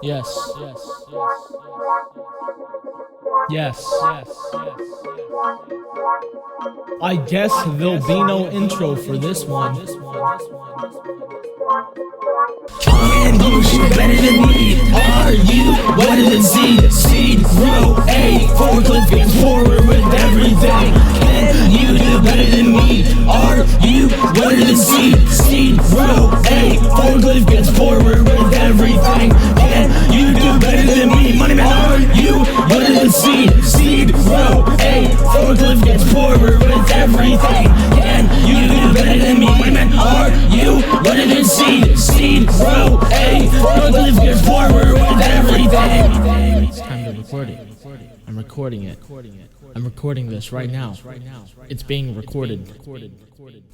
Yes, yes, yes, yes, yes. I guess there'll be no intro for this one. Can you better than me? Are you better than C? Seed, grow, A, forklift gets forward with everything. Can you do better than me? Are you better than C? Seed, grow, A, forklift gets forward with everything. Can you do better than me? Money man, are you better than C? Seed, grow, A, forklift gets forward with everything. Can you do better than me? Money man, are you better than C? Seed, grow, A, forklift gets forward with everything. It's time to record it. I'm recording it. I'm recording this right now. It's being recorded.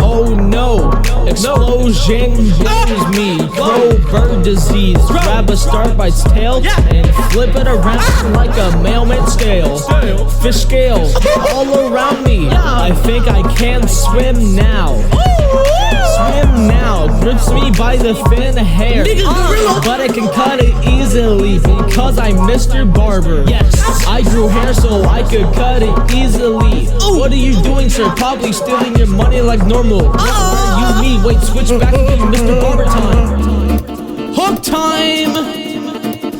Oh no! Explosion blows me. Grow bird disease. Grab a star by its tail and flip it around like a mailman scale. Fish scales all around me. I think I can swim now. Swim now, grips me by the thin hair, but I can cut it easily because I'm Mr. Barber. Yes, I grew hair so I could cut it easily. What are you doing, sir? Probably stealing your money like normal. Where you me? Wait, switch back to Mr. Barber time. Hook time!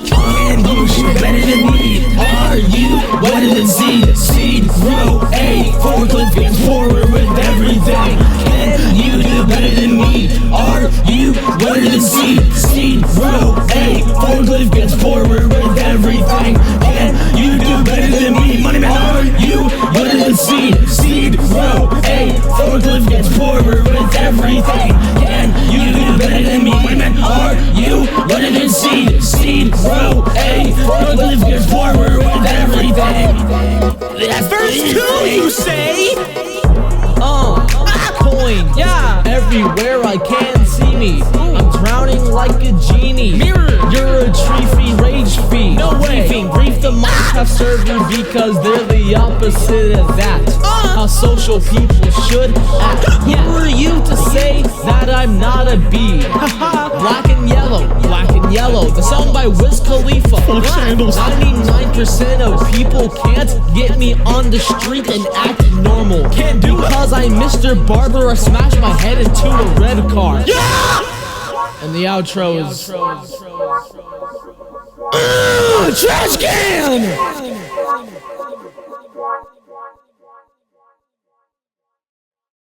Can you better than me? Are you better than C? Seed, grow, A, forklift gets forward with everything. Can you do better than me? Are you better than C? Seed, grow, A, forklift gets forward with everything. Can you do better than me? Money man, are you better than C? Seed, grow, A, forklift gets forward with everything. Can you do better than me? Money man, are you better than C? Seed, grow, A, forklift gets forward with everything. That's verse 2, you say? Coin, yeah. Everywhere I can see me. I'm drowning like a genie. Mirror, you're a tree rage fee. No way. Grief the Minecraft server because they're the opposite of that. How social people should act. Who are you to say that I'm not a bee? Black and yellow, the song by Wiz Khalifa. 99% of people can't get me on the street and act normal. Can't do it because I'm Mr. Barber. I smash my head into a red car. Yeah! And the outro is trash can!